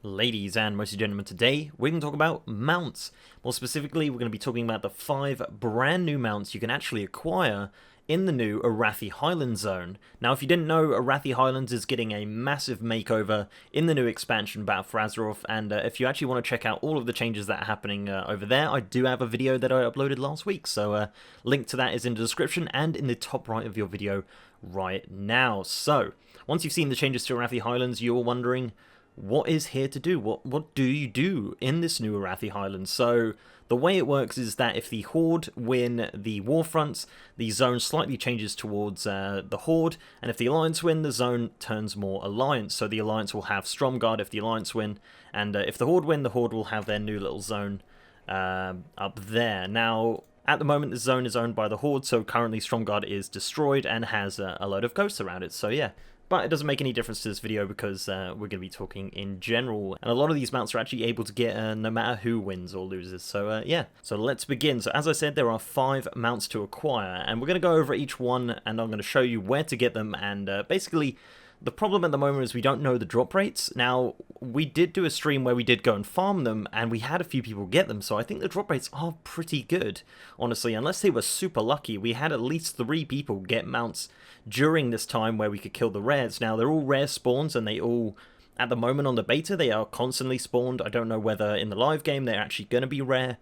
Ladies and mostly gentlemen, today we're going to talk about mounts. More specifically, we're going to be talking about the 5 brand new mounts you can actually acquire in the new Arathi Highlands zone. Now, if you didn't know, Arathi Highlands is getting a massive makeover in the new expansion Battle for Azeroth, and if you actually want to check out all of the changes that are happening over there, I do have a video that I uploaded last week, so link to that is in the description and in the top right of your video right now. So, once you've seen the changes to Arathi Highlands, you're wondering, what is here to do? What do you do in this new Arathi Highlands? So the way it works is that if the Horde win the war fronts, the zone slightly changes towards the Horde, and if the Alliance win, the zone turns more Alliance. So the Alliance will have Stromguard if the Alliance win, and if the Horde win, the Horde will have their new little zone up there. Now, at the moment, the zone is owned by the Horde, so currently Stromguard is destroyed and has a load of ghosts around it. So yeah. But it doesn't make any difference to this video because we're going to be talking in general. And a lot of these mounts are actually able to get no matter who wins or loses. So yeah, so let's begin. So as I said, there are 5 mounts to acquire. And we're going to go over each one and I'm going to show you where to get them. And basically, the problem at the moment is we don't know the drop rates. Now, we did do a stream where we did go and farm them, and we had a few people get them, so I think the drop rates are pretty good, honestly. Unless they were super lucky, we had at least 3 people get mounts during this time where we could kill the rares. Now, they're all rare spawns, and they all, at the moment on the beta, they are constantly spawned. I don't know whether in the live game they're actually going to be rare.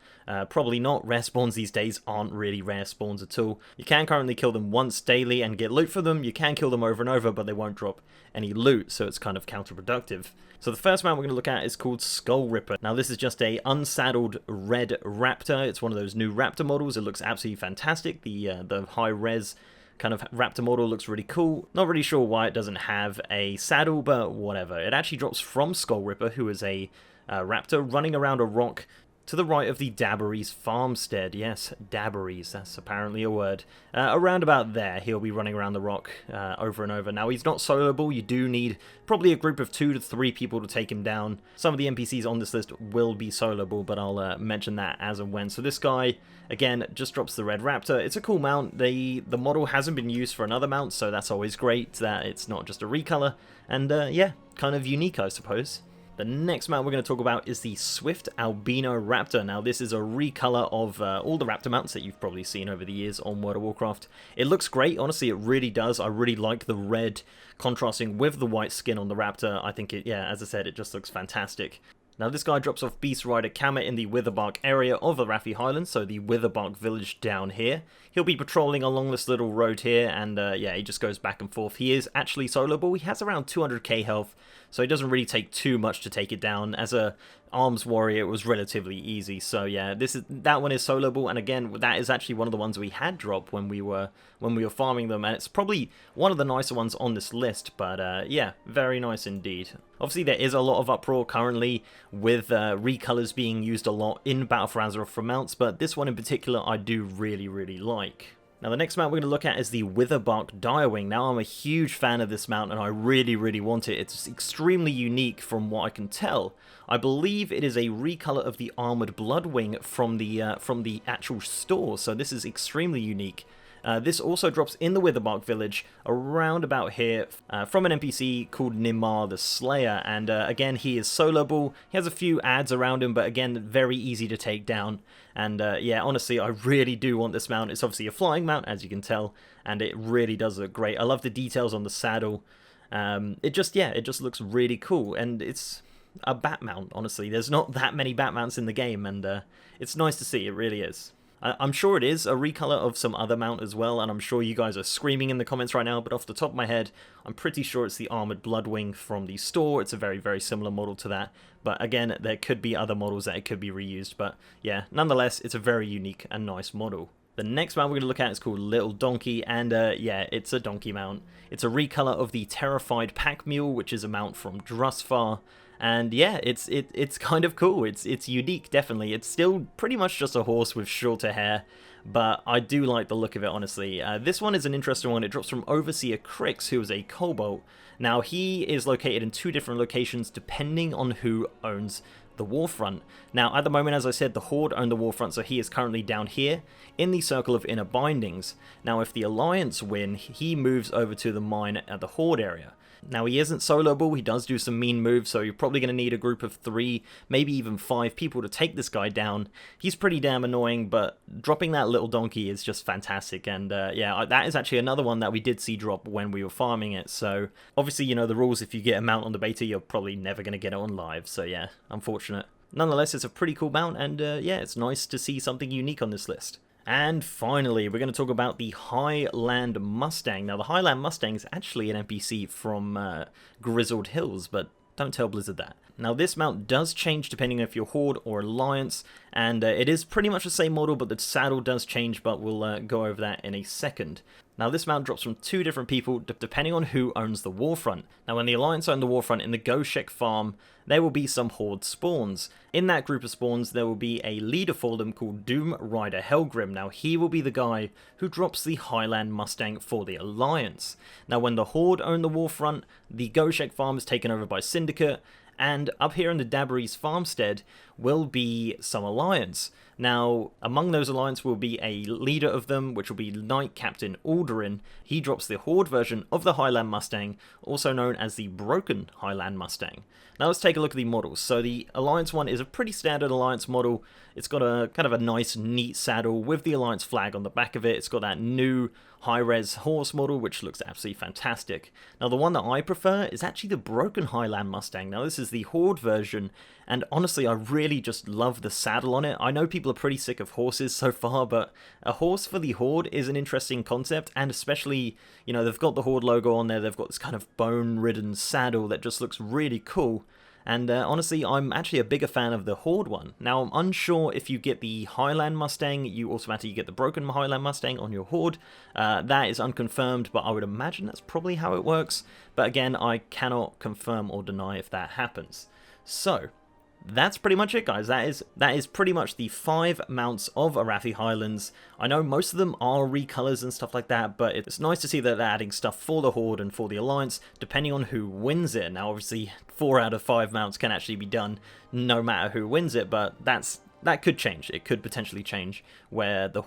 Probably not. Rare spawns these days aren't really rare spawns at all. You can currently kill them once daily and get loot for them. You can kill them over and over, but they won't drop any loot, so it's kind of counterproductive. So the first mount we're going to look at is called Skullripper. Now this is just a unsaddled red Raptor. It's one of those new Raptor models. It looks absolutely fantastic. The high res kind of Raptor model looks really cool. Not really sure why it doesn't have a saddle, but whatever. It actually drops from Skullripper, who is a Raptor running around a rock to the right of the Dabberies farmstead. Yes, Dabberies, that's apparently a word. Around about there, he'll be running around the rock over and over. Now, he's not soloable. You do need probably a group of 2 to 3 people to take him down. Some of the NPCs on this list will be soloable, but I'll mention that as and when. So this guy, again, just drops the red Raptor. It's a cool mount. The model hasn't been used for another mount, so that's always great that it's not just a recolor. And yeah, kind of unique, I suppose. The next mount we're going to talk about is the Swift Albina Raptor. Now, this is a recolor of all the Raptor mounts that you've probably seen over the years on World of Warcraft. It looks great, honestly, it really does. I really like the red contrasting with the white skin on the Raptor. I think it, yeah, as I said, it just looks fantastic. Now, this guy drops off Beast Rider Kama in the Witherbark area of the Arathi Highlands, so the Witherbark village down here. He'll be patrolling along this little road here, and yeah, he just goes back and forth. He is actually soloable. He has around 200k health, so it doesn't really take too much to take it down. As a arms warrior, it was relatively easy. So yeah, that one is soloable, and again, that is actually one of the ones we had drop when we were farming them, and it's probably one of the nicer ones on this list. But yeah, very nice indeed. Obviously, there is a lot of uproar currently with recolors being used a lot in Battle for Azeroth for mounts, but this one in particular I do really like. Now, the next mount we're going to look at is the Witherbark Direwing. Now, I'm a huge fan of this mount, and I really want it. It's extremely unique from what I can tell. I believe it is a recolor of the Armored Bloodwing from the actual store, so this is extremely unique. This also drops in the Witherbark village around about here from an NPC called Nimar the Slayer, and again, he is soloable. He has a few ads around him, but again, very easy to take down. And yeah, honestly, I really do want this mount. It's obviously a flying mount, as you can tell, and it really does look great. I love the details on the saddle. It just looks really cool, and it's a bat mount, honestly. There's not that many bat mounts in the game, and it's nice to see. It really is. I'm sure it is a recolor of some other mount as well, and I'm sure you guys are screaming in the comments right now, but off the top of my head, I'm pretty sure it's the Armored Bloodwing from the store. It's a very similar model to that, but again, there could be other models that it could be reused, but yeah, nonetheless, it's a very unique and nice model. The next mount we're going to look at is called lil'donkey, and yeah, it's a donkey mount. It's a recolor of the Terrified Pack Mule, which is a mount from Drusfar. And yeah, it's kind of cool. It's unique, definitely. It's still pretty much just a horse with shorter hair, but I do like the look of it, honestly. This one is an interesting one. It drops from Overseer Crix, who is a kobold. Now, he is located in 2 different locations depending on who owns the Warfront. Now, at the moment, as I said, the Horde own the Warfront, so he is currently down here in the Circle of Inner Bindings. Now, if the Alliance win, he moves over to the mine at the Horde area. Now, he isn't soloable, he does do some mean moves, so you're probably going to need a group of 3, maybe even 5 people to take this guy down. He's pretty damn annoying, but dropping that lil'donkey is just fantastic, and yeah, that is actually another one that we did see drop when we were farming it, so obviously, you know the rules, if you get a mount on the beta, you're probably never going to get it on live, so yeah, unfortunate. Nonetheless, it's a pretty cool mount, and yeah, it's nice to see something unique on this list. And finally, we're going to talk about the Highland Mustang. Now, the Highland Mustang is actually an NPC from Grizzled Hills, but don't tell Blizzard that. Now, this mount does change depending on if you're Horde or Alliance, and it is pretty much the same model, but the saddle does change, but we'll go over that in a second. Now, this mount drops from 2 different people, depending on who owns the Warfront. Now, when the Alliance own the Warfront in the Goshek farm, there will be some Horde spawns. In that group of spawns, there will be a leader for them called Doom Rider Helgrim. Now, he will be the guy who drops the Highland Mustang for the Alliance. Now, when the Horde own the Warfront, the Goshek farm is taken over by Syndicate, and up here in the Dabbery's farmstead will be some Alliance. Now, among those Alliance will be a leader of them, which will be Knight Captain Alderin. He drops the Horde version of the Highland Mustang, also known as the Broken Highland Mustang. Now let's take a look at the models. So the Alliance one is a pretty standard Alliance model. It's got a kind of a nice, neat saddle with the Alliance flag on the back of it. It's got that new high-res horse model, which looks absolutely fantastic. Now, the one that I prefer is actually the Broken Highland Mustang. Now, this is the Horde version, and honestly, I really just love the saddle on it. I know people are pretty sick of horses so far, but a horse for the Horde is an interesting concept, and especially, you know, they've got the Horde logo on there, they've got this kind of bone-ridden saddle that just looks really cool. And honestly, I'm actually a bigger fan of the Horde one. Now, I'm unsure if you get the Highland Mustang, you automatically get the Broken Highland Mustang on your Horde. That is unconfirmed, but I would imagine that's probably how it works. But again, I cannot confirm or deny if that happens. So, that's pretty much it, guys. That is pretty much the 5 mounts of Arathi Highlands. I know most of them are recolors and stuff like that, but it's nice to see that they're adding stuff for the Horde and for the Alliance, depending on who wins it. Now, obviously, 4 out of 5 mounts can actually be done no matter who wins it, but that could change. It could potentially change where the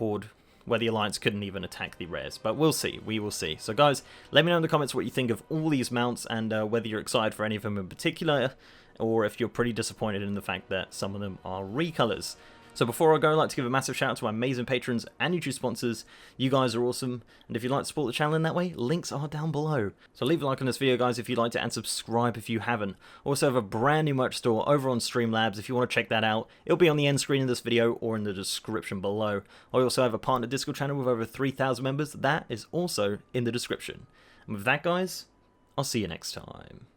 Alliance couldn't even attack the rares. But we'll see. We will see. So, guys, let me know in the comments what you think of all these mounts and whether you're excited for any of them in particular, or if you're pretty disappointed in the fact that some of them are recolors. So before I go, I'd like to give a massive shout out to my amazing patrons and YouTube sponsors. You guys are awesome, and if you'd like to support the channel in that way, links are down below. So leave a like on this video, guys, if you'd like to, and subscribe if you haven't. Also have a brand new merch store over on Streamlabs if you want to check that out. It'll be on the end screen of this video or in the description below. I also have a partner Discord channel with over 3,000 members. That is also in the description. And with that, guys, I'll see you next time.